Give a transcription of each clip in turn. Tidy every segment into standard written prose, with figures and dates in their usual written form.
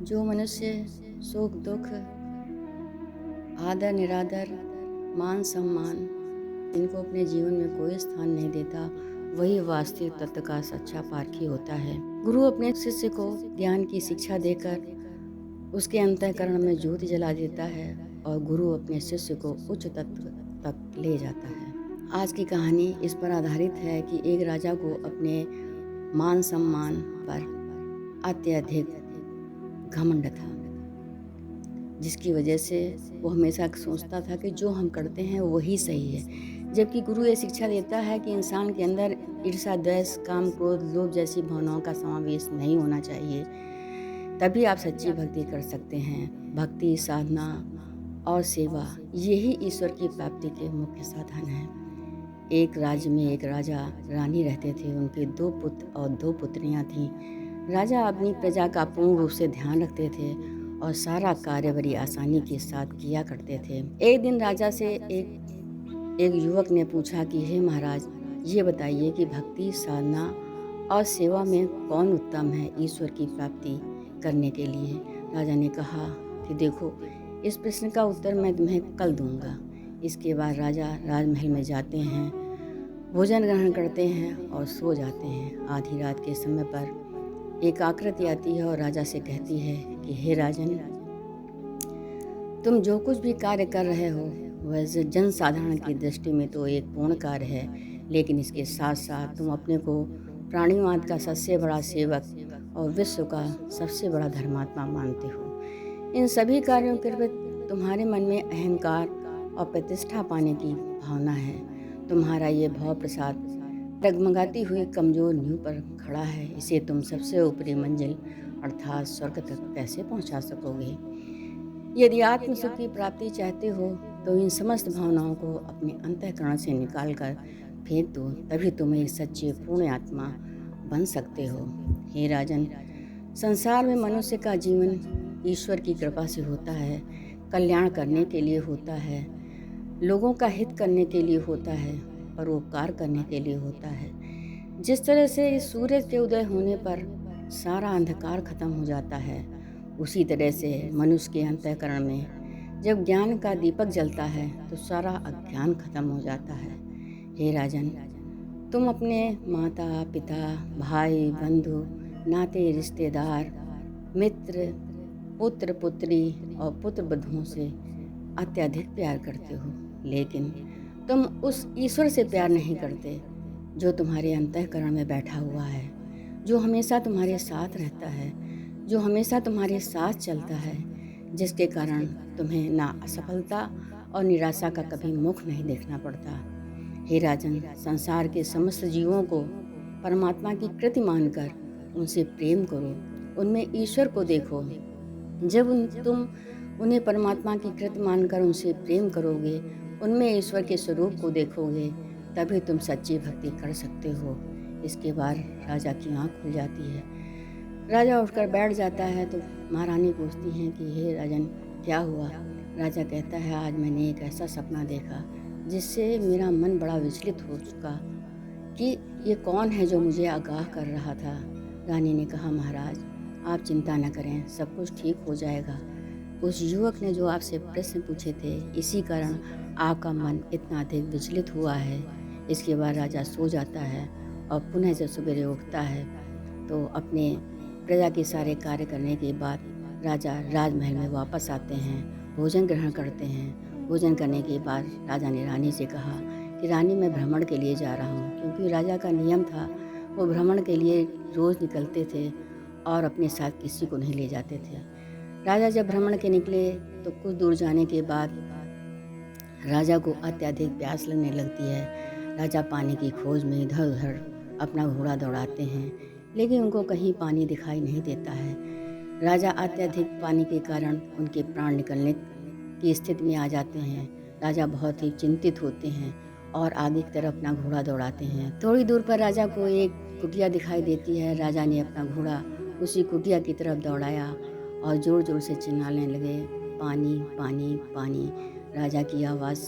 जो मनुष्य सुख दुख, आदर निरादर, मान सम्मान इनको अपने जीवन में कोई स्थान नहीं देता, वही वास्तविक तत्व का सच्चा पारखी होता है। गुरु अपने शिष्य को ज्ञान की शिक्षा देकर उसके अंतःकरण में ज्योति जला देता है और गुरु अपने शिष्य को उच्च तत्व तक ले जाता है। आज की कहानी इस पर आधारित है कि एक राजा को अपने मान सम्मान पर अत्यधिक घमंड था, जिसकी वजह से वो हमेशा सोचता था कि जो हम करते हैं वही सही है। जबकि गुरु ये शिक्षा देता है कि इंसान के अंदर ईर्ष्या, द्वेष, काम, क्रोध, लोभ जैसी भावनाओं का समावेश नहीं होना चाहिए। तभी आप सच्ची भक्ति कर सकते हैं। भक्ति, साधना और सेवा यही ईश्वर की प्राप्ति के मुख्य साधन हैं। एक राज्य में एक राजा रानी रहते थे। उनके 2 पुत्र और 2 पुत्रियां थीं। राजा अपनी प्रजा का पूर्ण रूप से ध्यान रखते थे और सारा कार्य बड़ी आसानी के साथ किया करते थे। एक दिन राजा से एक युवक ने पूछा कि हे महाराज, ये बताइए कि भक्ति, साधना और सेवा में कौन उत्तम है ईश्वर की प्राप्ति करने के लिए। राजा ने कहा कि देखो, इस प्रश्न का उत्तर मैं तुम्हें कल दूंगा। इसके बाद राजा राजमहल में जाते हैं, भोजन ग्रहण करते हैं और सो जाते हैं। आधी रात के समय पर एक आकृति आती है और राजा से कहती है कि हे राजन, तुम जो कुछ भी कार्य कर रहे हो वह जनसाधारण की दृष्टि में तो एक पूर्ण कार्य है, लेकिन इसके साथ साथ तुम अपने को प्राणिवाद का सबसे बड़ा सेवक और विश्व का सबसे बड़ा धर्मात्मा मानते हो। इन सभी कार्यों के प्रति तुम्हारे मन में अहंकार और प्रतिष्ठा पाने की भावना है। तुम्हारा ये भाव प्रसाद डगमगाती हुई कमजोर नींव पर खड़ा है। इसे तुम सबसे ऊपरी मंजिल अर्थात स्वर्ग तक कैसे पहुंचा सकोगे? यदि आत्म सुख की प्राप्ति चाहते हो तो इन समस्त भावनाओं को अपने अंतःकरण से निकाल कर फेंक दो, तभी तुम एक सच्चे पूर्ण आत्मा बन सकते हो। हे राजन, संसार में मनुष्य का जीवन ईश्वर की कृपा से होता है, कल्याण करने के लिए होता है, लोगों का हित करने के लिए होता है, परोपकार करने के लिए होता है। जिस तरह से इस सूरज के उदय होने पर सारा अंधकार खत्म हो जाता है, उसी तरह से मनुष्य के अंतःकरण में जब ज्ञान का दीपक जलता है तो सारा अज्ञान खत्म हो जाता है। हे राजन, तुम अपने माता पिता, भाई बंधु, नाते रिश्तेदार, मित्र, पुत्र पुत्री और पुत्र बधुओं से अत्यधिक प्यार करते हो, लेकिन तुम उस ईश्वर से प्यार नहीं करते जो तुम्हारे अंतःकरण में बैठा हुआ है, जो हमेशा तुम्हारे साथ रहता है, जो हमेशा तुम्हारे साथ चलता है, जिसके कारण तुम्हें ना असफलता और निराशा का कभी मुख नहीं देखना पड़ता। हे राजन, संसार के समस्त जीवों को परमात्मा की कृति मानकर उनसे प्रेम करो, उनमें ईश्वर को देखो। जब तुम उन्हें परमात्मा की कृति मानकर उनसे प्रेम करोगे, उनमें ईश्वर के स्वरूप को देखोगे, तभी तुम सच्ची भक्ति कर सकते हो। इसके बाद राजा की आँख खुल जाती है। राजा उठकर बैठ जाता है तो महारानी पूछती हैं कि हे राजन, क्या हुआ? राजा कहता है, आज मैंने एक ऐसा सपना देखा जिससे मेरा मन बड़ा विचलित हो चुका कि ये कौन है जो मुझे आगाह कर रहा था। रानी ने कहा, महाराज आप चिंता न करें, सब कुछ ठीक हो जाएगा। उस युवक ने जो आपसे प्रश्न पूछे थे, इसी कारण आपका मन इतना अधिक विचलित हुआ है। इसके बाद राजा सो जाता है और पुनः जब सवेरे उठता है तो अपने प्रजा के सारे कार्य करने के बाद राजा राजमहल में वापस आते हैं, भोजन ग्रहण करते हैं। भोजन करने के बाद राजा ने रानी से कहा कि रानी, मैं भ्रमण के लिए जा रहा हूँ, क्योंकि राजा का नियम था वो भ्रमण के लिए रोज़ निकलते थे और अपने साथ किसी को नहीं ले जाते थे। राजा जब भ्रमण के निकले तो कुछ दूर जाने के बाद राजा को अत्यधिक प्यास लगने लगती है। राजा पानी की खोज में इधर उधर अपना घोड़ा दौड़ाते हैं, लेकिन उनको कहीं पानी दिखाई नहीं देता है। राजा अत्यधिक पानी के कारण उनके प्राण निकलने की स्थिति में आ जाते हैं। राजा बहुत ही चिंतित होते हैं और आगे की तरफ अपना घोड़ा दौड़ाते हैं। थोड़ी दूर पर राजा को एक कुटिया दिखाई देती है। राजा ने अपना घोड़ा उसी कुटिया की तरफ दौड़ाया और ज़ोर ज़ोर से चिल्लाने लगे, पानी पानी पानी। राजा की आवाज़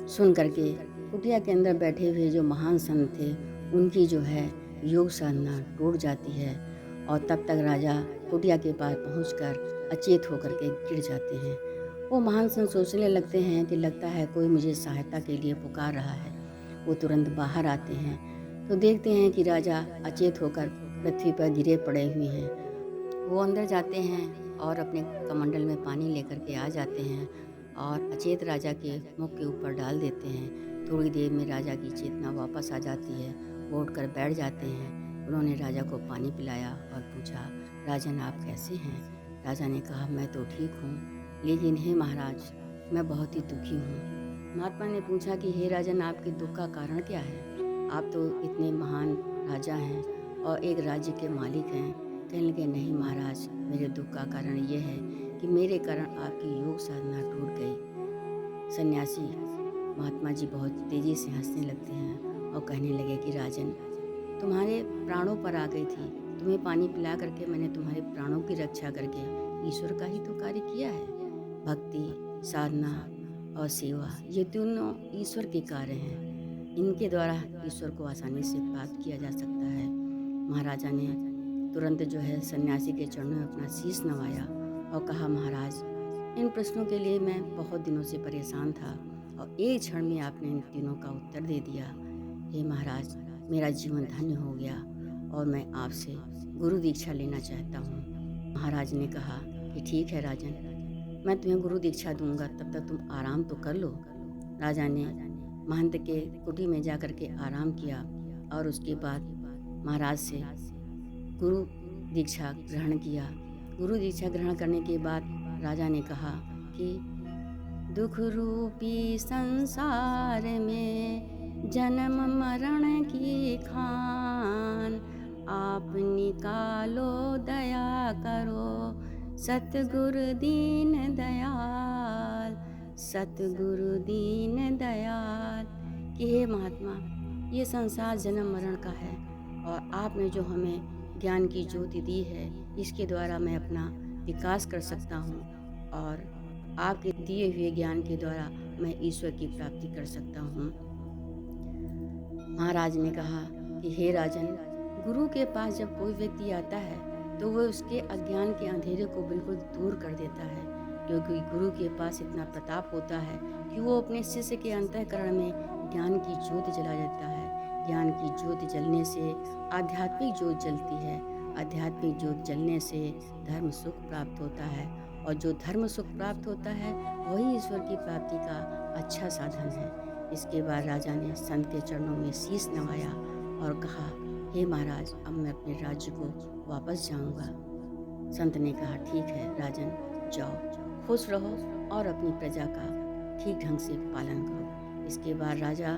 सुन करके कुटिया के अंदर बैठे हुए जो महान संत थे, उनकी जो है योग साधना टूट जाती है और तब तक राजा कुटिया के पास पहुंचकर अचेत होकर के गिर जाते हैं। वो महान सिंह सोचने लगते हैं कि लगता है कोई मुझे सहायता के लिए पुकार रहा है। वो तुरंत बाहर आते हैं तो देखते हैं कि राजा अचेत होकर पृथ्वी पर गिरे पड़े हुए हैं। वो अंदर जाते हैं और अपने कमंडल में पानी लेकर के आ जाते हैं और अचेत राजा के मुख के ऊपर डाल देते हैं। थोड़ी देर में राजा की चेतना वापस आ जाती है। वो उठकर बैठ जाते हैं। उन्होंने राजा को पानी पिलाया और पूछा, राजन आप कैसे हैं? राजा ने कहा, मैं तो ठीक हूँ, लेकिन हे महाराज मैं बहुत ही दुखी हूँ। महात्मा ने पूछा कि हे राजन आपके दुख का कारण क्या है? आप तो इतने महान राजा हैं और एक राज्य के मालिक हैं। कहने लगे, नहीं महाराज, मेरे दुख का कारण ये है कि मेरे कारण आपकी योग साधना टूट गई। सन्यासी महात्मा जी बहुत तेज़ी से हंसने लगते हैं और कहने लगे कि राजन, तुम्हारे प्राणों पर आ गई थी। तुम्हें पानी पिला करके मैंने तुम्हारे प्राणों की रक्षा करके ईश्वर का ही तो कार्य किया है। भक्ति, साधना और सेवा ये तीनों ईश्वर के कार्य हैं। इनके द्वारा ईश्वर को आसानी से प्राप्त किया जा सकता है। महाराजा ने तुरंत जो है सन्यासी के चरणों में अपना शीश नवाया और कहा, महाराज इन प्रश्नों के लिए मैं बहुत दिनों से परेशान था और एक क्षण में आपने इन तीनों का उत्तर दे दिया। हे महाराज, मेरा जीवन धन्य हो गया और मैं आपसे गुरु दीक्षा लेना चाहता हूँ। महाराज ने कहा कि ठीक है राजन, मैं तुम्हें गुरु दीक्षा दूंगा, तब तक तुम आराम तो कर लो। राजा ने महंत के कुटी में जाकर के आराम किया और उसके बाद महाराज से गुरु दीक्षा ग्रहण किया। गुरु दीक्षा ग्रहण करने के बाद राजा ने कहा कि दुख रूपी संसार में जन्म मरण की खान, आप निकालो दया करो सतगुरु दीन दयाल, सतगुरु दीन दयाल। कि हे महात्मा, ये संसार जन्म मरण का है और आपने जो हमें ज्ञान की ज्योति दी है, इसके द्वारा मैं अपना विकास कर सकता हूँ और आपके दिए हुए ज्ञान के द्वारा मैं ईश्वर की प्राप्ति कर सकता हूँ। महाराज ने कहा कि हे राजन, गुरु के पास जब कोई व्यक्ति आता है तो वह उसके अज्ञान के अंधेरे को बिल्कुल दूर कर देता है, क्योंकि गुरु के पास इतना प्रताप होता है कि वो अपने शिष्य के अंतःकरण में ज्ञान की ज्योति जला देता है। ज्ञान की ज्योति जलने से आध्यात्मिक ज्योत जलती है। आध्यात्मिक ज्योत जलने से धर्म सुख प्राप्त होता है और जो धर्म सुख प्राप्त होता है वही ईश्वर की प्राप्ति का अच्छा साधन है। इसके बाद राजा ने संत के चरणों में शीश नवाया और कहा, हे महाराज, अब मैं अपने राज्य को वापस जाऊंगा। संत ने कहा, ठीक है राजन, जाओ, खुश रहो और अपनी प्रजा का ठीक ढंग से पालन करो। इसके बाद राजा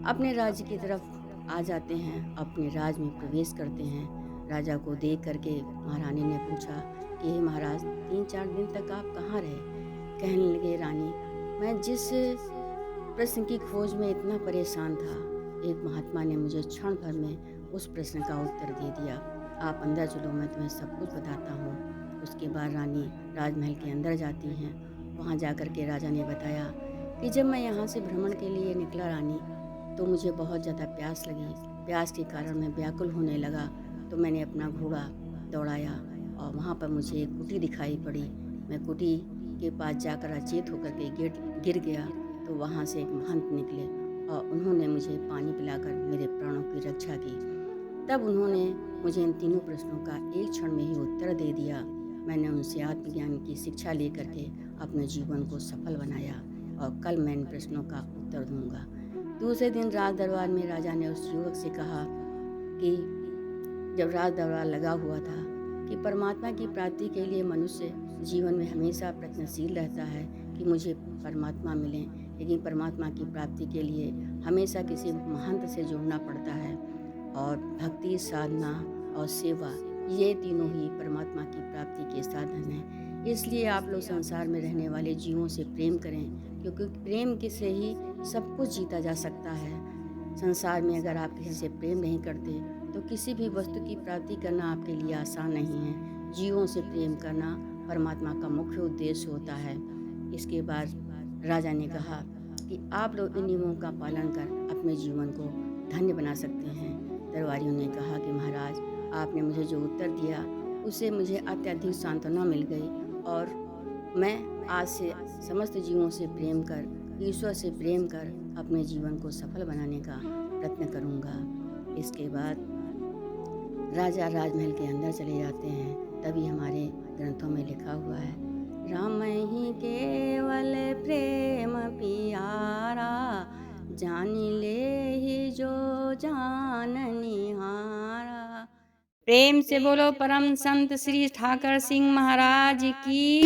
अपने राज्य की तरफ आ जाते हैं, अपने राज्य में प्रवेश करते हैं। राजा को देख करके महारानी ने पूछा कि हे महाराज, 3-4 दिन तक आप कहाँ रहे? कहने लगे, रानी, मैं जिस प्रश्न की खोज में इतना परेशान था, एक महात्मा ने मुझे क्षण भर में उस प्रश्न का उत्तर दे दिया। आप अंदर चलो, मैं तुम्हें सब कुछ बताता हूँ। उसके बाद रानी राजमहल के अंदर जाती हैं। वहाँ जाकर के राजा ने बताया कि जब मैं यहाँ से भ्रमण के लिए निकला रानी, तो मुझे बहुत ज़्यादा प्यास लगी। प्यास के कारण मैं व्याकुल होने लगा, तो मैंने अपना घोड़ा दौड़ाया और वहाँ पर मुझे एक कुटी दिखाई पड़ी। मैं कुटी के पास जाकर अचेत होकर के गिर गया, तो वहाँ से एक महंत निकले और उन्होंने मुझे पानी पिलाकर मेरे प्राणों की रक्षा की। तब उन्होंने मुझे इन तीनों प्रश्नों का एक क्षण में ही उत्तर दे दिया। मैंने उनसे आत्मज्ञान की शिक्षा लेकर के अपने जीवन को सफल बनाया और कल मैं इन प्रश्नों का उत्तर दूंगा। दूसरे दिन राज दरबार में राजा ने उस युवक से कहा कि जब राज दरबार लगा हुआ था कि परमात्मा की प्राप्ति के लिए मनुष्य जीवन में हमेशा प्रयत्नशील रहता है कि मुझे परमात्मा मिले, लेकिन परमात्मा की प्राप्ति के लिए हमेशा किसी महंत से जुड़ना पड़ता है और भक्ति, साधना और सेवा ये तीनों ही परमात्मा की प्राप्ति के साधन हैं। इसलिए आप लोग संसार में रहने वाले जीवों से प्रेम करें, क्योंकि प्रेम के से ही सब कुछ जीता जा सकता है। संसार में अगर आप किसी से प्रेम नहीं करते तो किसी भी वस्तु की प्राप्ति करना आपके लिए आसान नहीं है। जीवों से प्रेम करना परमात्मा का मुख्य उद्देश्य होता है। इसके बाद राजा ने कहा कि आप लोग इन नियमों का पालन कर अपने जीवन को धन्य बना सकते हैं। दरबारियों ने कहा कि महाराज, आपने मुझे जो उत्तर दिया उससे मुझे अत्यधिक सांत्वना मिल गई और मैं आज से समस्त जीवों से प्रेम कर, ईश्वर से प्रेम कर अपने जीवन को सफल बनाने का प्रयत्न करूँगा। इसके बाद राजा राजमहल के अंदर चले जाते हैं। तभी हमारे ग्रंथों में लिखा हुआ है, राम ही केवल प्रेम पियारा, जान ले ही जो जान निहारा। प्रेम से बोलो परम संत श्री ठाकर सिंह महाराज की।